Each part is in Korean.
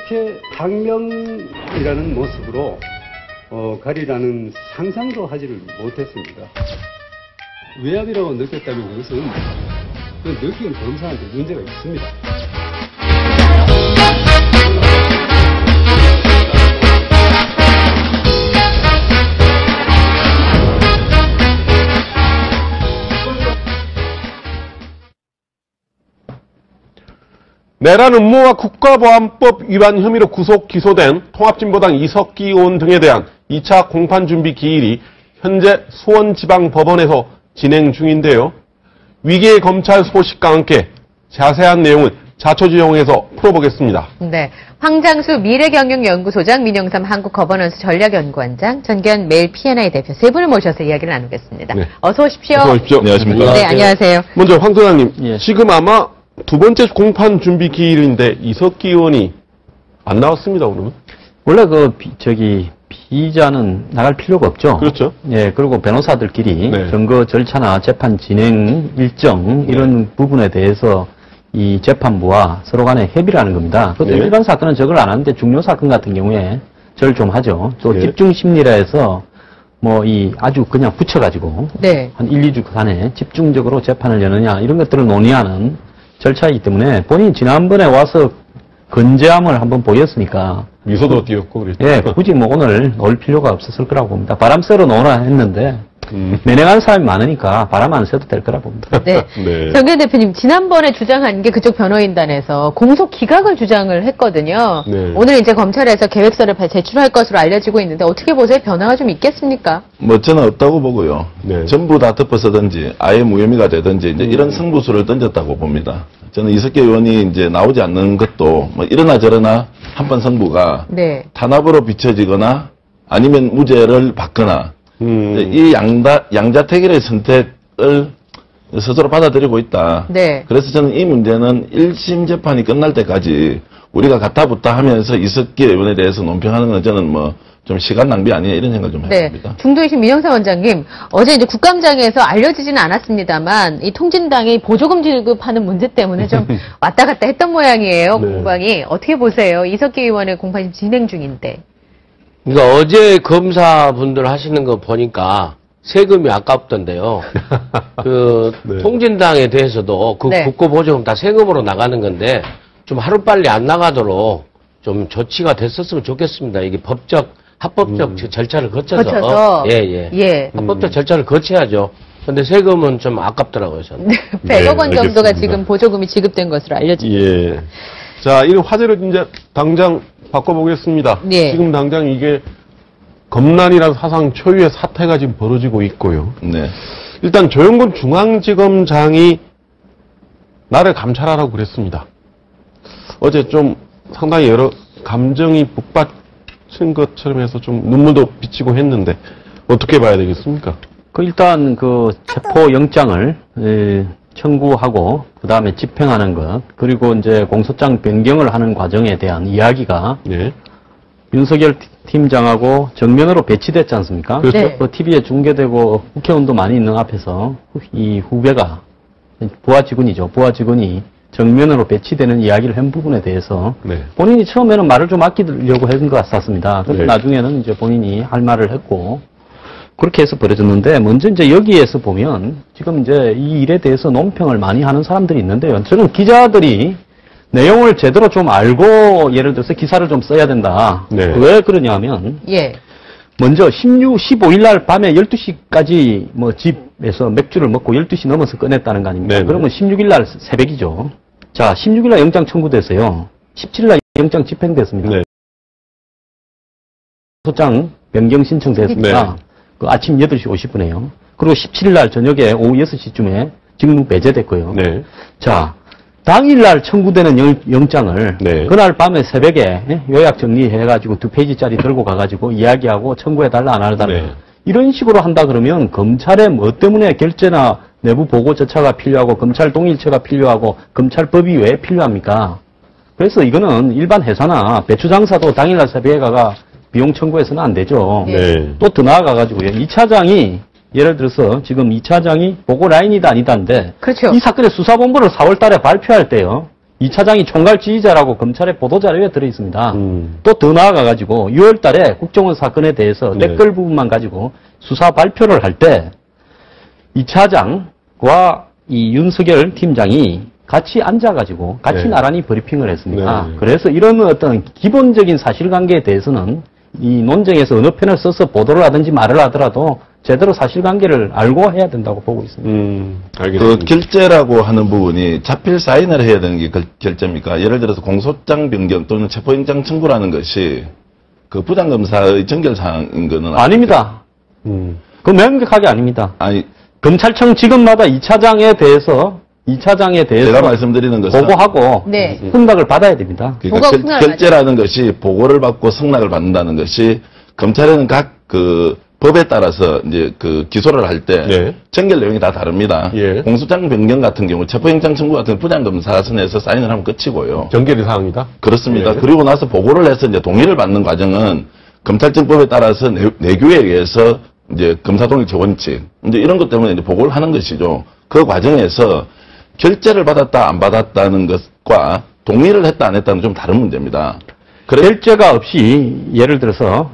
이렇게 당명이라는 모습으로 가리라는 상상도 하지를 못했습니다. 외압이라고 느꼈다면 그것은 그 느낀 검사한테 문제가 있습니다. 내란 음모와 국가보안법 위반 혐의로 구속 기소된 통합진보당 이석기 의원 등에 대한 2차 공판준비 기일이 현재 수원지방법원에서 진행 중인데요. 위기의 검찰 소식과 함께 자세한 내용은 자초지종에서 풀어보겠습니다. 네, 황장수 미래경영연구소장, 민영삼 한국거버넌스 전략연구원장, 전기현 메일 P&I 대표 세 분을 모셔서 이야기를 나누겠습니다. 네. 어서 오십시오. 어서 오십시오. 안녕하십니까. 네, 안녕하세요. 먼저 황 소장님, 예. 지금 아마 두 번째 공판 준비 기일인데 이석기 의원이 안 나왔습니다, 오늘은. 원래 피의자는 나갈 필요가 없죠. 그렇죠. 예, 그리고 변호사들끼리 네. 증거 절차나 재판 진행 일정 이런 부분에 대해서 이 재판부와 서로 간에 협의를 하는 겁니다. 그것도 네. 일반 사건은 저걸 안 하는데 중요 사건 같은 경우에 저를 좀 하죠. 또 네. 집중 심리라 해서 아주 그냥 붙여가지고 네. 한 1, 2주 간에 집중적으로 재판을 여느냐 이런 것들을 논의하는 절차이기 때문에 본인이 지난번에 와서 건재함을 한번 보였으니까 미소도 띄었고 그랬죠. 예, 굳이 오늘 올 필요가 없었을 거라고 봅니다. 바람 쐬러 놓으라 했는데 매너한 사람이 많으니까 바람 안 쐬도 될 거라고 봅니다. 네. 네. 정기현 대표님, 지난번에 주장한 게 그쪽 변호인단에서 공소 기각을 주장을 했거든요. 네. 오늘 이제 검찰에서 계획서를 제출할 것으로 알려지고 있는데 어떻게 보세요? 변화가 좀 있겠습니까? 저는 없다고 보고요. 네. 전부 다 덮어서든지 아예 무혐의가 되든지 이제 이런 승부수를 던졌다고 봅니다. 저는 이석기 의원이 이제 나오지 않는 것도 이러나 저러나 한번 승부가 네. 탄압으로 비춰지거나 아니면 무죄를 받거나 이 양자택일의 선택을 스스로 받아들이고 있다. 네. 그래서 저는 이 문제는 1심 재판이 끝날 때까지 우리가 가타부타 하면서 이석기 의원에 대해서 논평하는 건 저는 좀 시간 낭비 아니냐 이런 생각을 좀 네. 해봅니다. 중도이신 민영삼 원장님, 어제 이제 국감장에서 알려지지는 않았습니다만 이 통진당이 보조금 지급하는 문제 때문에 좀 왔다 갔다 했던 모양이에요. 네. 공방이. 어떻게 보세요? 이석기 의원의 공판이 진행 중인데. 그러니까 어제 검사분들 하시는 거 보니까 세금이 아깝던데요. 네. 통진당에 대해서도 그 네. 국고보조금 다 세금으로 나가는 건데 좀 하루빨리 안 나가도록 좀 조치가 됐었으면 좋겠습니다. 이게 합법적 절차를 거쳐서. 예. 합법적 절차를 거쳐야죠. 근데 세금은 좀 아깝더라고요, 저는. 100억 원 네, 정도가 알겠습니다. 지금 보조금이 지급된 것으로 알려집니다. 예. 자, 이 화제를 이제 당장 바꿔보겠습니다. 예. 지금 당장 이게 검난이라는 사상 초유의 사태가 지금 벌어지고 있고요. 네. 일단 조영근 중앙지검장이 나를 감찰하라고 그랬습니다. 어제 좀 상당히 여러 감정이 북받친 것처럼 해서 좀 눈물도 비치고 했는데 어떻게 봐야 되겠습니까? 일단 체포 영장을 청구하고 그다음에 집행하는 것 그리고 이제 공소장 변경을 하는 과정에 대한 이야기가 예. 윤석열 팀장하고 정면으로 배치됐지 않습니까? 그렇죠. 네. TV에 중계되고 국회의원도 많이 있는 앞에서 이 후배가 부하 직원이 정면으로 배치되는 이야기를 한 부분에 대해서 네. 본인이 처음에는 말을 좀 아끼려고 했던 것 같았습니다. 그런데 네. 나중에는 이제 본인이 할 말을 했고 그렇게 해서 벌어졌는데 먼저 이제 여기에서 보면 지금 이제 이 일에 대해서 논평을 많이 하는 사람들이 있는데요. 저는 기자들이 내용을 제대로 좀 알고 예를 들어서 기사를 좀 써야 된다. 네. 왜 그러냐면 예. 먼저 15일 날 밤에 12시까지 집에서 맥주를 먹고 12시 넘어서 꺼냈다는 거 아닙니까? 네네. 그러면 16일 날 새벽이죠. 자, 16일 날 영장 청구돼서요. 17일 날 영장 집행됐습니다. 네. 소장 변경 신청됐습니다. 네. 아침 8시 50분에요. 그리고 17일 날 저녁에 오후 6시쯤에 직무 배제됐고요. 네. 자, 당일날 청구되는 영장을 네. 그날 밤에 새벽에 요약 정리해가지고 2페이지짜리 들고 가가지고 이야기하고 청구해달라 안 하달라. 네. 이런 식으로 한다 그러면 검찰에 뭐 때문에 결재나 내부 보고 절차가 필요하고 검찰 동일체가 필요하고 검찰법이 왜 필요합니까? 그래서 이거는 일반 회사나 배추 장사도 당일날 새벽에 가가 비용 청구해서는 안 되죠. 네. 또 더 나아가가지고요. 2차장이 예를 들어서 지금 2차장이 보고 라인이다 아니다인데 그렇죠. 이 사건의 수사본부를 4월 달에 발표할 때요. 이 차장이 총괄 지휘자라고 검찰의 보도자료에 들어있습니다. 또 더 나아가가지고 6월 달에 국정원 사건에 대해서 네. 댓글 부분만 가지고 수사 발표를 할 때 이 차장과 이 윤석열 팀장이 같이 앉아가지고 같이 네. 나란히 브리핑을 했습니다. 네. 그래서 이런 어떤 기본적인 사실관계에 대해서는 이 논쟁에서 어느 편을 써서 보도를 하든지 말을 하더라도 제대로 사실관계를 알고 해야 된다고 보고 있습니다. 그 알겠습니다. 결재라고 하는 부분이 자필 사인을 해야 되는 게 결재입니까? 예를 들어서 공소장 변경 또는 체포영장 청구라는 것이 그 부장검사의 정결사항인 거는 아닙니다. 그 명백하게 아닙니다. 아니 검찰청 직원마다 이 차장에 대해서 제가 말씀드리는 것은 보고하고 네. 승낙을 받아야 됩니다. 그러니까 보고 승낙을 결재라는 것이 보고를 받고 승낙을 받는다는 것이 검찰에는 각 그 법에 따라서 이제 그 기소를 할 때 네. 청결 내용이 다 다릅니다. 예. 공소장 변경 같은 경우 체포영장 청구 같은 부장검사 선에서 사인을 하면 끝이고요. 정결의 사항이다. 그렇습니다. 예. 그리고 나서 보고를 해서 이제 동의를 받는 과정은 검찰청법에 따라서 내규에 의해서 이제 검사동일체 원칙 이제 이런 것 때문에 이제 보고를 하는 것이죠. 그 과정에서 결재를 받았다 안 받았다는 것과 동의를 했다 안 했다는 좀 다른 문제입니다. 결재가 없이 예를 들어서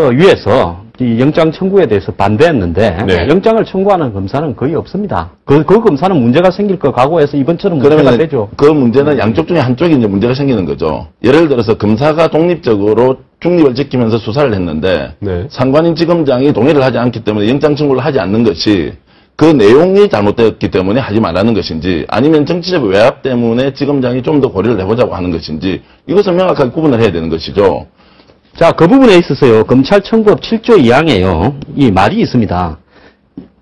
위에서 이 영장 청구에 대해서 반대했는데 네. 영장을 청구하는 검사는 거의 없습니다. 그 검사는 문제가 생길 거 각오해서 이번처럼 문제가 그러면 되죠. 그 문제는 양쪽 중에 한쪽이 이제 문제가 생기는 거죠. 예를 들어서 검사가 독립적으로 중립을 지키면서 수사를 했는데 네. 상관인 지검장이 동의를 하지 않기 때문에 영장 청구를 하지 않는 것이 그 내용이 잘못되었기 때문에 하지 말라는 것인지 아니면 정치적 외압 때문에 지검장이 좀 더 고려를 해보자고 하는 것인지 이것을 명확하게 구분을 해야 되는 것이죠. 자, 그 부분에 있어서요. 검찰청법 7조 2항에요. 이 말이 있습니다.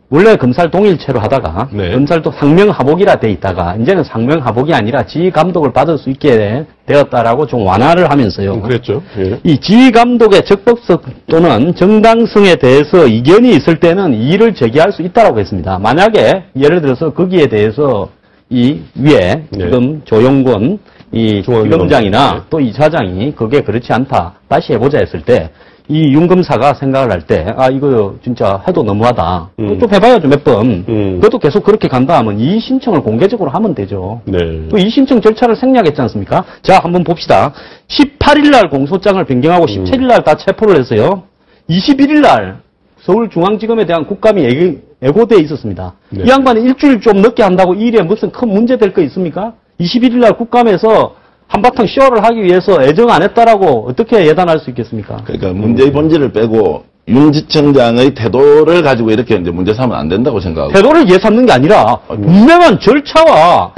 원래 검찰 동일체로 하다가 네. 검찰도 상명하복이라 돼 있다가 이제는 상명하복이 아니라 지휘감독을 받을 수 있게 되었다라고 좀 완화를 하면서요. 그랬죠. 예. 이 지휘감독의 적법성 또는 정당성에 대해서 이견이 있을 때는 이의를 제기할 수 있다고 했습니다. 만약에 예를 들어서 거기에 대해서 이 위에 네. 지금 조용권 이 지검장이나 네. 또 이 차장이 그게 그렇지 않다. 다시 해보자 했을 때 이 윤검사가 생각을 할 때 아 이거 진짜 해도 너무하다. 좀 해봐야죠 몇 번. 그것도 계속 그렇게 간다 하면 이의 신청을 공개적으로 하면 되죠. 네. 또 이의 신청 절차를 생략했지 않습니까? 자 한번 봅시다. 18일 날 공소장을 변경하고 17일 날 다 체포를 했어요. 21일 날 서울중앙지검에 대한 국감이 예고돼 있었습니다. 네. 이 양반이 일주일 좀 늦게 한다고 이 일에 무슨 큰 문제 될 거 있습니까? 21일 날 국감에서 한바탕 쇼를 하기 위해서 애정 안 했다라고 어떻게 예단할 수 있겠습니까? 그러니까 문제의 본질을 빼고 윤지청장의 태도를 가지고 이렇게 이제 문제 삼으면 안 된다고 생각하고. 태도를 예삼는 게 아니라 분명한 절차와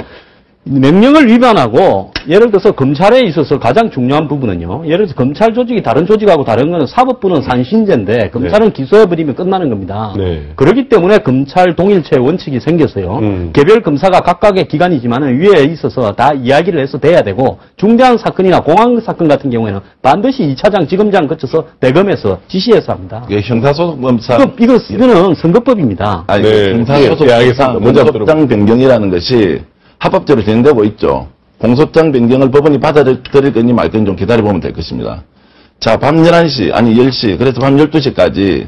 명령을 위반하고 예를 들어서 검찰에 있어서 가장 중요한 부분은요. 예를 들어서 검찰 조직이 다른 조직하고 다른 거는 사법부는 산신제인데 검찰은 기소해버리면 끝나는 겁니다. 네. 그렇기 때문에 검찰 동일체 원칙이 생겼어요. 개별 검사가 각각의 기관이지만 위에 있어서 다 이야기를 해서 돼야 되고 중대한 사건이나 공항 사건 같은 경우에는 반드시 이 차장 지검장 거쳐서 대검에서 지시해서 합니다. 이게 형사소송검사. 이거는 선거법입니다. 아니, 네. 형사소송검사 예, 알겠습니다. 먼저 공소장 변경이라는 것이 합법적으로 진행되고 있죠. 공소장 변경을 법원이 받아들일 거니 말 거니 좀 기다려보면 될 것입니다. 자, 밤 11시, 아니 10시, 그래서 밤 12시까지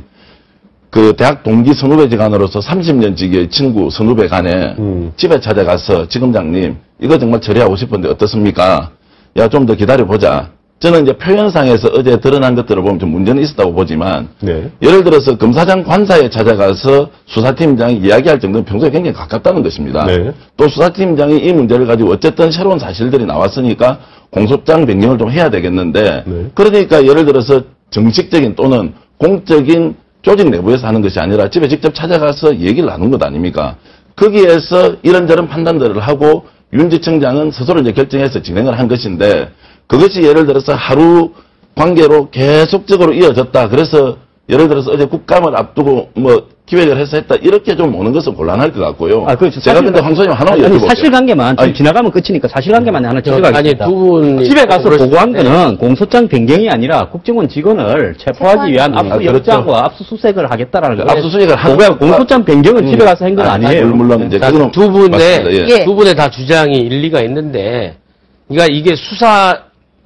그 대학 동기 선후배 지간으로서 30년 지기의 친구 선후배 간에 집에 찾아가서 지검장님, 이거 정말 처리하고 싶은데 어떻습니까? 야, 좀 더 기다려보자. 저는 이제 표현상에서 어제 드러난 것들을 보면 좀 문제는 있었다고 보지만, 네. 예를 들어서 검사장 관사에 찾아가서 수사팀장이 이야기할 정도는 평소에 굉장히 가깝다는 것입니다. 네. 또 수사팀장이 이 문제를 가지고 어쨌든 새로운 사실들이 나왔으니까 공소장 변경을 좀 해야 되겠는데, 네. 그러니까 예를 들어서 정식적인 또는 공적인 조직 내부에서 하는 것이 아니라 집에 직접 찾아가서 얘기를 나눈 것 아닙니까? 거기에서 이런저런 판단들을 하고 윤지청장은 스스로 이제 결정해서 진행을 한 것인데, 그것이 예를 들어서 하루 관계로 계속적으로 이어졌다. 그래서 예를 들어서 어제 국감을 앞두고 뭐 기획을 해서 했다. 이렇게 좀 오는 것은 곤란할 것 같고요. 그렇죠. 제가 근데 황 소장님 하나 여쭤볼게요. 사실관계만 좀 아니, 지나가면 끝이니까 사실관계만 하나 지적하겠습니다. 아니, 두 분이 집에 가서 그러시- 보고한 네. 거는 공소장 변경이 아니라 국정원 직원을 체포하기 위한 압수영장과 압수수색을 하겠다라는 거예요. 압수수색을 하는 것과- 공소장 변경은 집에 가서 한 건 아니에요. 물론 이제 자, 그거는 두 분의 맞습니다. 예. 예. 두 분의 다 주장이 일리가 있는데, 그러니까 이게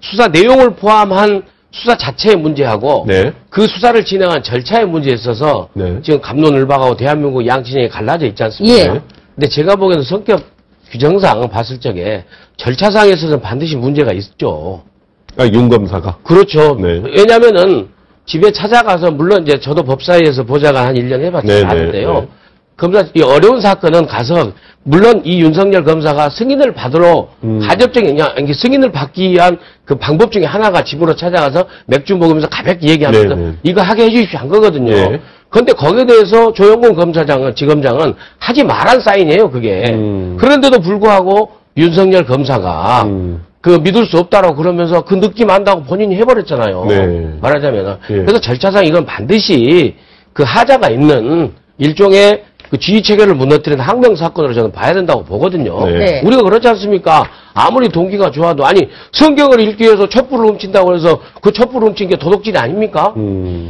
수사 내용을 포함한 수사 자체의 문제하고 네. 그 수사를 진행한 절차의 문제에 있어서 네. 지금 갑론을박하고 대한민국 양진영이 갈라져 있지 않습니까? 예. 근데 제가 보기에는 성격 규정상 봤을 적에 절차상에서는 반드시 문제가 있죠. 아, 윤 검사가. 그렇죠. 네. 왜냐면은 집에 찾아가서 물론 이제 저도 법사위에서 보좌관 한 1년 해봤지 네, 아는데요. 네. 검사 이 어려운 사건은 가서 물론 이 윤석열 검사가 승인을 받으러 가급적인 이게 승인을 받기 위한 그 방법 중에 하나가 집으로 찾아가서 맥주 먹으면서 가볍게 얘기하면서 네, 네. 이거 하게 해주십시오 한 거거든요. 네. 그런데 거기에 대해서 조영곤 검사장은 지검장은 하지 말한 사인이에요 그게. 그런데도 불구하고 윤석열 검사가 그 믿을 수 없다라고 그러면서 그 느낌 안다고 본인이 해버렸잖아요. 네. 말하자면. 예. 그래서 절차상 이건 반드시 그 하자가 있는 일종의 그 지휘 체계를 무너뜨리는 항명 사건으로 저는 봐야 된다고 보거든요. 네. 네. 우리가 그렇지 않습니까? 아무리 동기가 좋아도 아니 성경을 읽기 위해서 촛불을 훔친다고 해서 그 촛불을 훔친 게 도둑질이 아닙니까?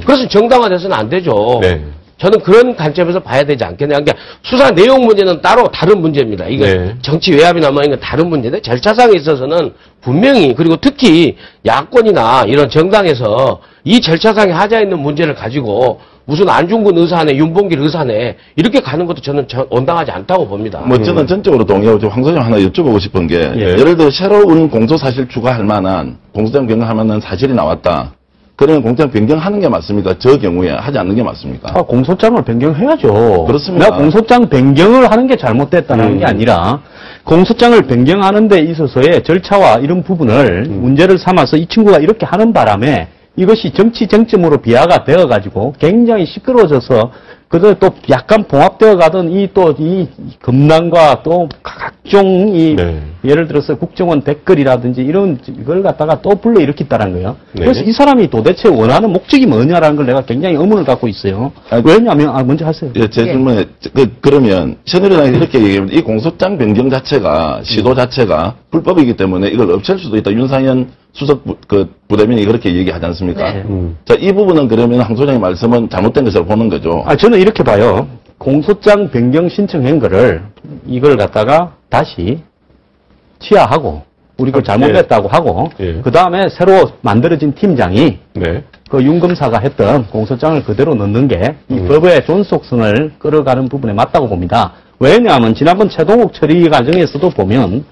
그래서 정당화돼서는 안 되죠. 네. 저는 그런 관점에서 봐야 되지 않겠냐. 그러니까 수사 내용 문제는 따로 다른 문제입니다. 이게 네. 정치 외압이나 뭐 이건 다른 문제인데 절차상에 있어서는 분명히 그리고 특히 야권이나 이런 정당에서 이 절차상에 하자 있는 문제를 가지고 무슨 안중근 의사네, 윤봉길 의사네 이렇게 가는 것도 저는 온당하지 않다고 봅니다. 뭐 저는 전적으로 동의하고 황 소장 하나 여쭤보고 싶은 게 예. 예를 들어 새로운 공소사실 추가할 만한 공소장 변경할 만한 사실이 나왔다. 그러면 공소장 변경하는 게 맞습니까? 저 경우에 하지 않는 게 맞습니까? 아, 공소장을 변경해야죠. 그렇습니다. 내가 공소장 변경을 하는 게 잘못됐다는 게 아니라 공소장을 변경하는 데 있어서의 절차와 이런 부분을 문제를 삼아서 이 친구가 이렇게 하는 바람에 이것이 정치 쟁점으로 비화가 되어가지고 굉장히 시끄러워져서 그들 또 약간 봉합되어 가던 이 검난과 또 각종 네. 예를 들어서 국정원 댓글이라든지 이걸 갖다가 또 불러일으켰다는 거예요. 네. 그래서 이 사람이 도대체 원하는 목적이 뭐냐라는 걸 내가 굉장히 의문을 갖고 있어요. 왜냐하면 먼저 하세요. 예, 제 질문에 그러면 새누리당이 이렇게 얘기합니다. 이 공소장 변경 자체가 시도 자체가 불법이기 때문에 이걸 없앨 수도 있다. 윤상현 수석 부대변인이 그렇게 얘기하지 않습니까? 네. 자, 이 부분은 그러면 황 소장의 말씀은 잘못된 것으로 보는 거죠. 저는 이렇게 봐요. 공소장 변경 신청한 거를 이걸 갖다가 다시 취하하고 우리 그 잘못됐다고 하고 예. 그 다음에 새로 만들어진 팀장이 네. 그 윤 검사가 했던 공소장을 그대로 넣는 게 이 법의 존속성을 끌어가는 부분에 맞다고 봅니다. 왜냐하면 지난번 최동욱 처리 과정에서도 보면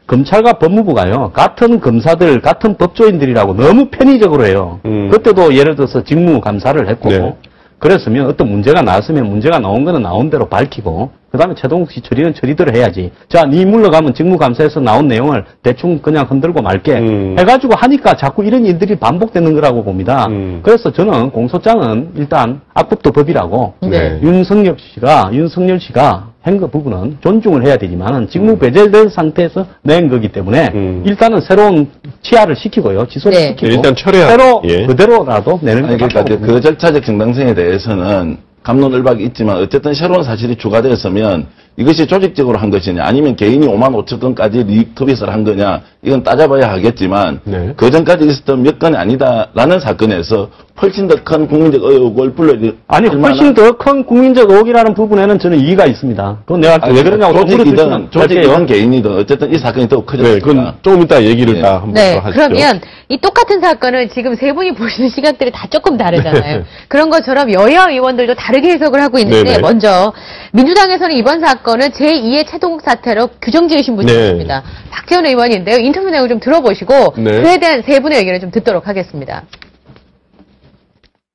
검찰과 법무부가요, 같은 검사들, 같은 법조인들이라고 너무 편의적으로 해요. 그때도 예를 들어서 직무감사를 했고, 네. 그랬으면 어떤 문제가 나왔으면 문제가 나온 거는 나온 대로 밝히고, 그 다음에 최동욱 씨 처리는 처리대로 해야지. 자, 네 물러가면 직무감사에서 나온 내용을 대충 그냥 흔들고 말게 해가지고 하니까 자꾸 이런 일들이 반복되는 거라고 봅니다. 그래서 저는 공소장은 일단 악법도 법이라고 네. 윤석열 씨가 한 그 부분은 존중을 해야 되지만은 직무 배제된 상태에서 낸 거기 때문에 일단은 새로운 취하를 시키고요. 지소를 네. 시키고 일단 철회하- 새로 예. 그대로라도 내는 게 그러니까 맞다고 그 절차적 정당성에 대해서는 갑론을박이 있지만 어쨌든 새로운 사실이 추가되었으면 이것이 조직적으로 한 것이냐 아니면 개인이 5만 5천 건까지 리익 투빗을 한 거냐 이건 따져봐야 하겠지만 네. 그 전까지 있었던 몇 건이 아니다라는 사건에서 훨씬 더 큰 국민적 의혹을 불러일으킬 아니 훨씬 더 큰 국민적 의혹이라는 부분에는 저는 이해가 있습니다. 그건 내가 왜 그러냐고 조직이든 개인이든 어쨌든 이 사건이 더 네, 커졌습니다. 그건 조금 이따 얘기를 예. 다 한번 네, 더 하시죠. 그러면 이 똑같은 사건을 지금 세 분이 보시는 시각들이 다 조금 다르잖아요. 그런 것처럼 여야 의원들도 다르게 해석을 하고 있는데 네네. 먼저 민주당에서는 이번 사건을 제2의 최동욱 사태로 규정 지으신 분이 네. 있습니다. 박지원 의원인데요. 인터뷰 내용을 좀 들어보시고 네. 그에 대한 세 분의 의견을 좀 듣도록 하겠습니다.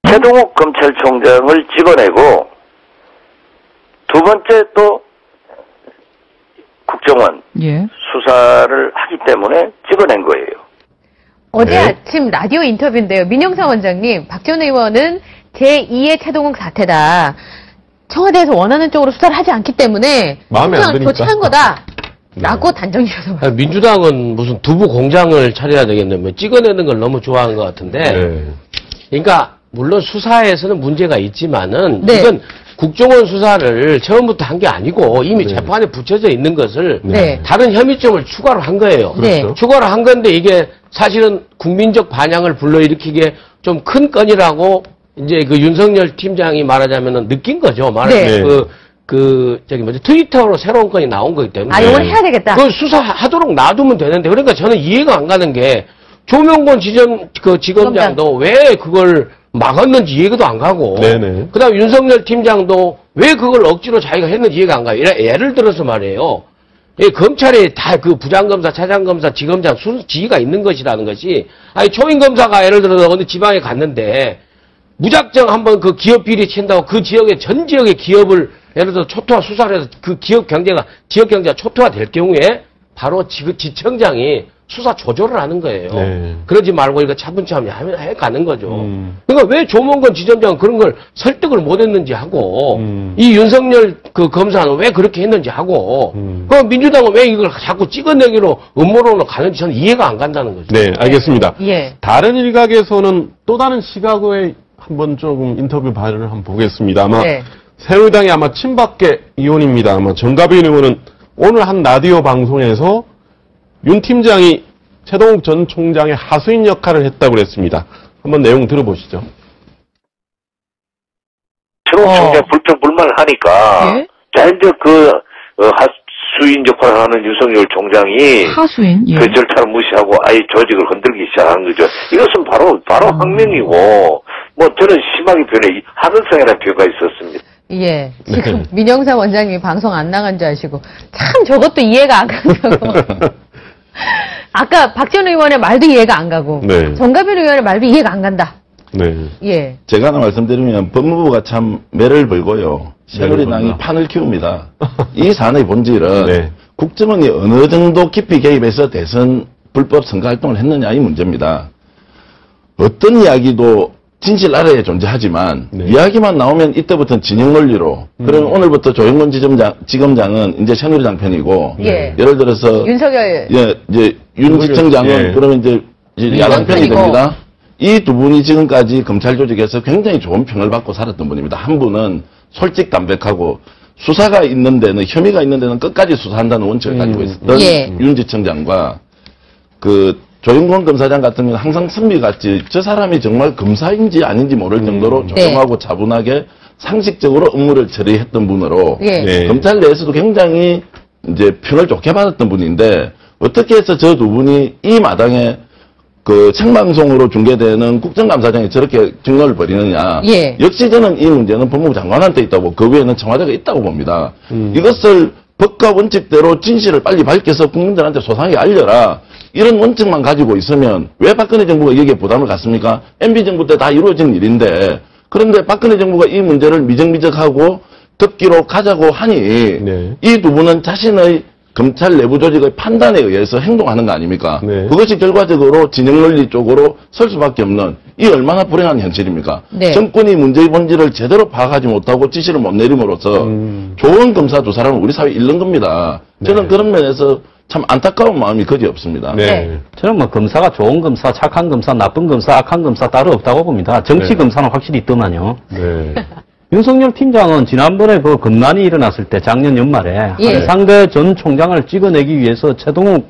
최동욱 검찰총장을 찍어내고 두 번째 또 국정원 수사를 하기 때문에 찍어낸 거예요. 어제 네. 아침 라디오 인터뷰인데요. 민영사 원장님, 박지원 의원은 제2의 최동욱 사태다. 청와대에서 원하는 쪽으로 수사를 하지 않기 때문에 마음에 안 그냥 드니까. 조치한 거다. 라고 단정 지어서 아니, 민주당은 무슨 두부 공장을 차려야 되겠냐면 찍어내는 걸 너무 좋아하는 것 같은데. 네. 그러니까 물론 수사에서는 문제가 있지만은 네. 이건 국정원 수사를 처음부터 한 게 아니고 이미 재판에 붙여져 있는 것을 네. 다른 혐의점을 추가로 한 거예요. 네. 추가로 한 건데 이게 사실은 국민적 반향을 불러일으키기에 좀 큰 건이라고 이제 그 윤석열 팀장이 말하자면은 느낀 거죠. 말하자면 네. 저기 뭐지 트위터로 새로운 건이 나온 거기 때문에. 아, 이걸 해야 되겠다. 그 수사하도록 놔두면 되는데 그러니까 저는 이해가 안 가는 게 조명권 지검장도 왜 그걸 막았는지 이해도 안 가고. 네네. 그다음 윤석열 팀장도 왜 그걸 억지로 자기가 했는지 이해가 안 가요. 예를 들어서 말이에요. 예, 검찰에 다 그 부장검사, 차장검사, 지검장 지위가 있는 것이라는 것이, 아니, 초임검사가 예를 들어서 어느 지방에 갔는데, 무작정 한번 그 기업 비리 친다고 그 지역의 전 지역의 기업을 예를 들어 초토화 수사를 해서 그 지역 경제가 초토화 될 경우에 바로 지청장이 수사 조절을 하는 거예요. 네. 그러지 말고 이거 차분차분 해 가는 거죠. 그러니까 왜 조문건 지점장은 그런 걸 설득을 못 했는지 하고, 이 윤석열 그 검사는 왜 그렇게 했는지 하고, 그럼 민주당은 왜 이걸 자꾸 찍어내기로 음모론으로 가는지 저는 이해가 안 간다는 거죠. 네, 알겠습니다. 예. 다른 일각에서는 또 다른 시각의 한번 조금 인터뷰 발언을 한번 보겠습니다. 아마 네. 새누리당이 아마 친박계 의원입니다. 아마 정가빈 의원은 오늘 한 라디오 방송에서 윤 팀장이 최동욱 전 총장의 하수인 역할을 했다고 그랬습니다. 한번 내용 들어보시죠. 최동욱 총장 불평불만을 하니까 예? 자연적 하수인 역할을 하는 윤석열 총장이 하수인, 예. 그 절차를 무시하고 아예 조직을 흔들기 시작한 거죠. 이것은 바로 항명이고, 뭐 저는 심하게 표현해 하늘성이라는 표현가 있었습니다. 예. 지금 민영사 원장님이 방송 안 나간 줄 아시고, 참 저것도 이해가 안 간다고. 아까 박지원 의원의 말도 이해가 안 가고, 네. 정가빈 의원의 말도 이해가 안 간다. 네. 예. 제가 하나 말씀드리면 법무부가 참 매를 벌고요. 새누리당이 판을 키웁니다. 이 사안의 본질은 네. 국정원이 어느 정도 깊이 개입해서 대선 불법 선거활동을 했느냐 이 문제입니다. 어떤 이야기도 진실 아래에 존재하지만 네. 이야기만 나오면 이때부터는 진영 논리로 그럼 오늘부터 조영건 지검장은 이제 새누리당 편이고 예. 예를 들어서 윤석열. 이제 윤 지청장은 예. 그러면 이제 야당 편이 편이고. 됩니다. 이 두 분이 지금까지 검찰 조직에서 굉장히 좋은 평을 받고 살았던 분입니다. 한 분은 솔직담백하고 수사가 있는 데는 혐의가 있는 데는 끝까지 수사한다는 원칙을 가지고 있었던 예. 윤 지청장과 그 조영건 검사장 같은 경우는 항상 선비같이 저 사람이 정말 검사인지 아닌지 모를 정도로 조용하고 차분하게 상식적으로 업무를 처리했던 분으로 예. 네. 검찰 내에서도 굉장히 이제 평을 좋게 받았던 분인데 어떻게 해서 저 두 분이 이 마당에 그 생방송으로 중계되는 국정감사장이 저렇게 증거를 벌이느냐. 예. 역시 저는 이 문제는 법무부 장관한테 있다고 그 위에는 청와대가 있다고 봅니다. 이것을 법과 원칙대로 진실을 빨리 밝혀서 국민들한테 소상하게 알려라. 이런 원칙만 가지고 있으면 왜 박근혜 정부가 여기에 부담을 갖습니까? MB 정부 때 다 이루어진 일인데 그런데 박근혜 정부가 이 문제를 미적미적하고 덮기로 가자고 하니 네. 이 두 분은 자신의 검찰 내부 조직의 판단에 의해서 행동하는 거 아닙니까? 네. 그것이 결과적으로 진영 논리 쪽으로 설 수밖에 없는 이 얼마나 불행한 현실입니까? 네. 정권이 문제의 본질을 제대로 파악하지 못하고 지시를 못 내림으로써 좋은 검사 두 사람을 우리 사회에 잃는 겁니다. 저는 그런 면에서 참 안타까운 마음이 거지 없습니다. 네. 저는 뭐 검사가 좋은 검사, 착한 검사, 나쁜 검사, 악한 검사 따로 없다고 봅니다. 정치 네. 검사는 확실히 있더만요. 네. 윤석열 팀장은 지난번에 그 검난이 일어났을 때 작년 연말에 예. 한상대 전 총장을 찍어내기 위해서 최동욱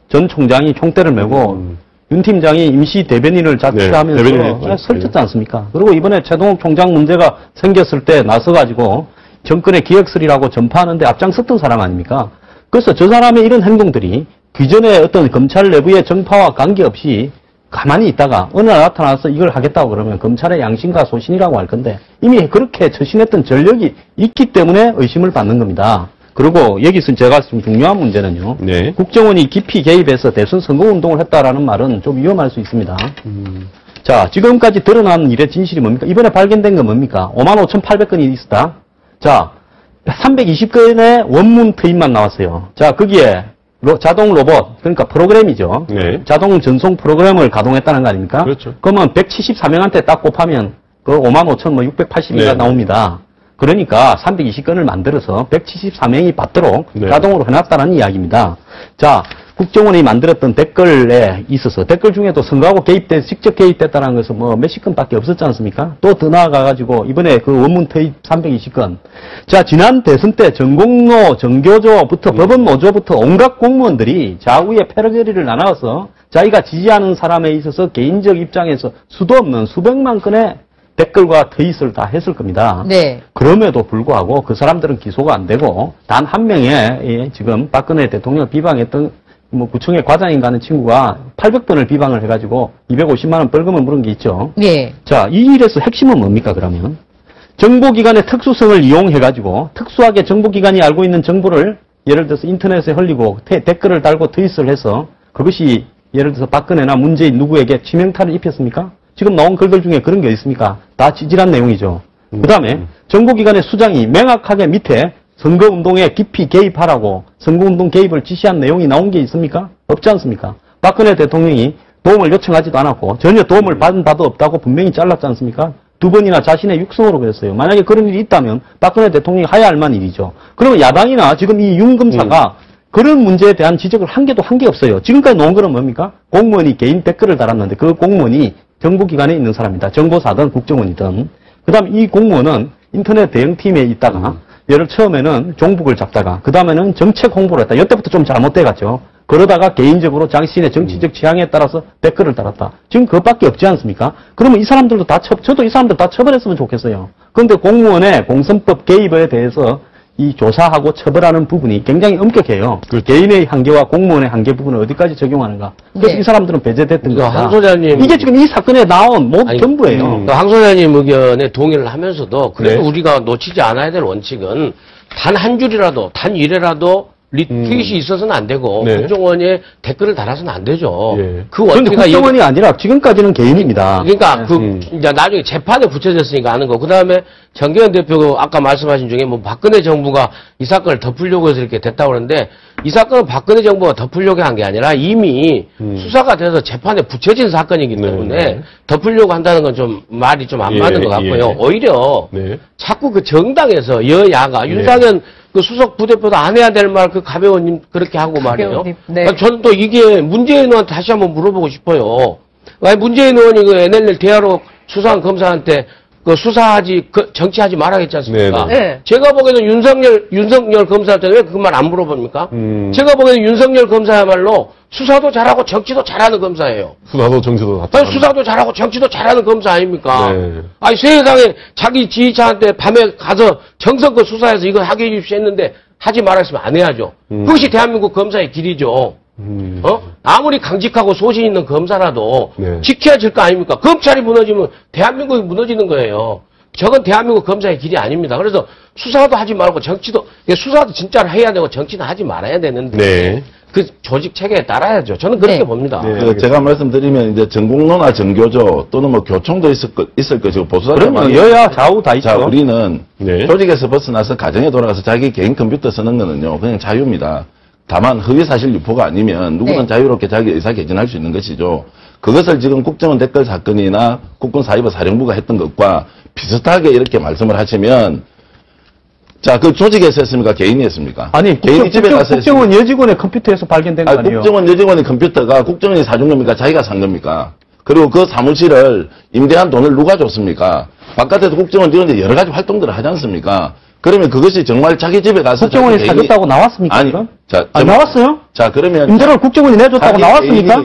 전 총장이 총대를 메고 윤 팀장이 임시 대변인을 자취하면서 대변인 했죠. 설쳤지 않습니까? 그리고 이번에 최동욱 총장 문제가 생겼을 때 나서가지고 정권의 기획설이라고 전파하는데 앞장섰던 사람 아닙니까? 그래서 저 사람의 이런 행동들이 기존의 어떤 검찰 내부의 정파와 관계없이 가만히 있다가 어느 날 나타나서 이걸 하겠다고 그러면 검찰의 양심과 소신이라고 할 건데 이미 그렇게 처신했던 전력이 있기 때문에 의심을 받는 겁니다. 그리고 여기서 제가 좀 중요한 문제는요. 네. 국정원이 깊이 개입해서 대선 선거운동을 했다라는 말은 좀 위험할 수 있습니다. 자, 지금까지 드러난 일의 진실이 뭡니까? 이번에 발견된 건 뭡니까? 55,800건이 있었다. 자, 320건의 원문 트윗만 나왔어요. 자, 거기에 자동 로봇, 그러니까 프로그램이죠. 네. 자동 전송 프로그램을 가동했다는 거 아닙니까? 그렇죠. 그러면 174명한테 딱 곱하면 그 55,680이가 네. 나옵니다. 그러니까 320건을 만들어서 174명이 받도록 네. 자동으로 해놨다는 이야기입니다. 자, 국정원이 만들었던 댓글에 있어서 댓글 중에도 선거하고 직접 개입됐다는 것은 뭐 몇십 건밖에 없었지 않습니까? 또 더 나아가가지고 이번에 그 원문 투입 320건. 자, 지난 대선 때 전공로, 전교조부터 법원 노조부터 온갖 공무원들이 좌우에 패러거리를 나눠서 자기가 지지하는 사람에 있어서 개인적 입장에서 수도 없는 수백만 건의 댓글과 트윗을 다 했을 겁니다. 네. 그럼에도 불구하고 그 사람들은 기소가 안 되고 단 한 명의 지금 박근혜 대통령을 비방했던 뭐 구청의 과장인가 하는 친구가 800번을 비방을 해가지고 250만 원 벌금을 물은 게 있죠. 네. 자, 이 일에서 핵심은 뭡니까 그러면? 정보기관의 특수성을 이용해가지고 특수하게 정보기관이 알고 있는 정보를 예를 들어서 인터넷에 흘리고 댓글을 달고 트윗을 해서 그것이 예를 들어서 박근혜나 문재인 누구에게 치명타를 입혔습니까? 지금 나온 글들 중에 그런 게 있습니까? 다 찌질한 내용이죠. 그 다음에 정보기관의 수장이 명확하게 밑에 선거운동에 깊이 개입하라고 선거운동 개입을 지시한 내용이 나온 게 있습니까? 없지 않습니까? 박근혜 대통령이 도움을 요청하지도 않았고 전혀 도움을 받은 바도 없다고 분명히 잘랐지 않습니까? 2번이나 자신의 육성으로 그랬어요. 만약에 그런 일이 있다면 박근혜 대통령이 하야 할 만한 일이죠. 그러면 야당이나 지금 이 윤 검사가 그런 문제에 대한 지적을 한 게 없어요. 지금까지 놓은 거는 뭡니까? 공무원이 개인 댓글을 달았는데 그 공무원이 정부기관에 있는 사람이다. 정보사든 국정원이든. 그 다음 이 공무원은 인터넷 대응팀에 있다가 예를 처음에는 종북을 잡다가 그 다음에는 정책 홍보를 했다. 이때부터 좀 잘못돼갔죠. 그러다가 개인적으로 자신의 정치적 취향에 따라서 댓글을 달았다. 지금 그것밖에 없지 않습니까? 그러면 이 사람들도 저도 이 사람들 다 처벌했으면 좋겠어요. 그런데 공무원의 공선법 개입에 대해서 이 조사하고 처벌하는 부분이 굉장히 엄격해요. 그 개인의 한계와 공무원의 한계 부분을 어디까지 적용하는가. 그래서 이 사람들은 배제됐던 거다. 황 소장님. 이게 지금 이 사건에 나온 모든 전부예요. 황 소장님 의견에 동의를 하면서도 그래도 우리가 놓치지 않아야 될 원칙은 단 한 줄이라도, 단 일회라도 리트윗이 있어서는 안 되고 국정원에 댓글을 달아서는 안 되죠. 그 원칙이 국정원이 아니라 지금까지는 개인입니다. 그러니까 이제 나중에 재판에 붙여졌으니까 아는 거. 그다음에 정경현 대표가 아까 말씀하신 중에 뭐 박근혜 정부가 이 사건을 덮으려고 해서 이렇게 됐다고 그러는데 이 사건은 박근혜 정부가 덮으려고 한 게 아니라 이미 수사가 돼서 재판에 붙여진 사건이기 때문에 덮으려고 한다는 건 좀 말이 좀 안 맞는 것 같고요. 오히려 자꾸 그 정당에서 여야가 윤상현 그 수석 부대표도 안 해야 될 말 그 가벼운님 그렇게 하고 말이에요. 그러니까 저는 또 이게 문재인 의원한테 다시 한번 물어보고 싶어요. 왜 문재인 의원이 그 NLL 대화로 수사한 검사한테 그 수사하지 정치하지 말아야겠지 않습니까? 제가 보기에는 윤석열 검사한테 왜 그 말 안 물어봅니까? 제가 보기에는 윤석열 검사야말로 수사도 잘하고 정치도 잘하는 검사예요. 수사도 정치도 다 아니, 수사도 잘하고 정치도 잘하는 검사 아닙니까? 아니 세상에 자기 지휘차한테 밤에 가서 정성껏 수사해서 이거 하게 해주십시오 했는데 하지 말았으면 안 해야죠. 그것이 대한민국 검사의 길이죠. 아무리 강직하고 소신 있는 검사라도 지켜야 거 아닙니까? 검찰이 무너지면 대한민국이 무너지는 거예요. 저건 대한민국 검사의 길이 아닙니다. 그래서 수사도 하지 말고 정치도, 수사도 진짜로 해야 되고 정치는 하지 말아야 되는데 그 조직 체계에 따라야죠. 저는 그렇게 봅니다. 제가 말씀드리면 이제 전공로나 전교조 또는 뭐 교총도 있을 것이고 보수단체 그러면 여야 좌우 다 있죠. 자, 우리는 조직에서 벗어나서 가정에 돌아가서 자기 개인 컴퓨터 쓰는 거는요 그냥 자유입니다. 다만 허위사실 유포가 아니면 누구든 자유롭게 자기 의사 개진할 수 있는 것이죠. 그것을 지금 국정원 댓글 사건이나 국군사이버 사령부가 했던 것과 비슷하게 이렇게 말씀을 하시면 자, 그 조직에서 했습니까? 개인이 했습니까? 아니, 개인이 집에 가서 국정원 여직원의 컴퓨터에서 발견된 거 아니에요? 국정원 여직원의 컴퓨터가 국정원이 사준 겁니까? 자기가 산 겁니까? 그리고 그 사무실을 임대한 돈을 누가 줬습니까? 바깥에서 국정원 직원들이 여러 가지 활동들을 하지 않습니까? 그러면 그것이 정말 자기 집에 가서 국정원이 사줬다고 나왔습니까? 아니, 나왔어요? 자, 그러면 임대료를 국정원이 내줬다고 나왔습니까?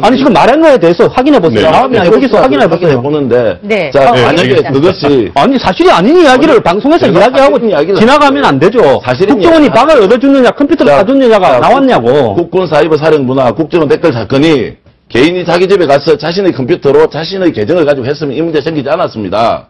아니 지금 말한 거에 대해서 확인해 보세요. 여기서 확인해 보세요. 보는데 자, 만약에 그것이 아니 사실이 아닌 이야기를 방송에서 이야기하고 지나가면 안 되죠. 국정원이 방을 얻어주느냐 컴퓨터를 사줬느냐가 나왔냐고. 국군 사이버 사령부나 국정원 댓글 사건이 개인이 자기 집에 가서 자신의 컴퓨터로 자신의 계정을 가지고 했으면 이 문제 생기지 않았습니다.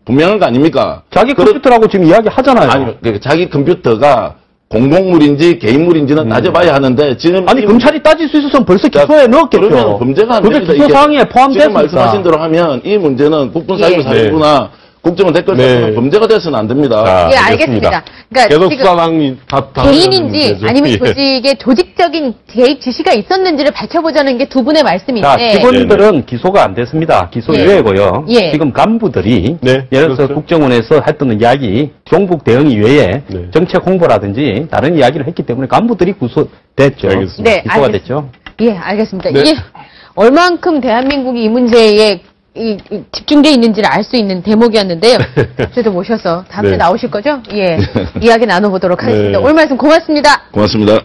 분명한 거 아닙니까? 자기 컴퓨터라고 지금 이야기 하잖아요. 아니, 자기 컴퓨터가 공공물인지 개인물인지는 따져봐야 하는데 지금 아니 검찰이 따질 수 있어서 벌써 기소에 넣었겠죠. 그러면 범죄가 안 됩니다. 기소 사항에 포함됐습니다. 지금 말씀하신 대로 하면 이 문제는 국군사이버 사령부나 국정원 댓글 사건은 범죄가 돼서는 안 됩니다. 예, 알겠습니다. 그러니까 계속 수사당이 개인인지 아니면 조직의 조직적인 개입 지시가 있었는지를 밝혀보자는 게 두 분의 말씀인데. 자, 직원들은 기소가 안 됐습니다. 기소 이외고요. 지금 간부들이 예를 들어서 국정원에서 했던 이야기, 종북 대응 이외에 정책 홍보라든지 다른 이야기를 했기 때문에 간부들이 구속됐죠. 알겠습니다. 기소가 됐죠. 예, 알겠습니다. 이게 얼만큼 대한민국이 이 문제에 집중돼 있는지를 알 수 있는 대목이었는데요. 저도 모셔서 다음에 나오실 거죠? 예. 이야기 나눠보도록 하겠습니다. 오늘 말씀 고맙습니다. 고맙습니다.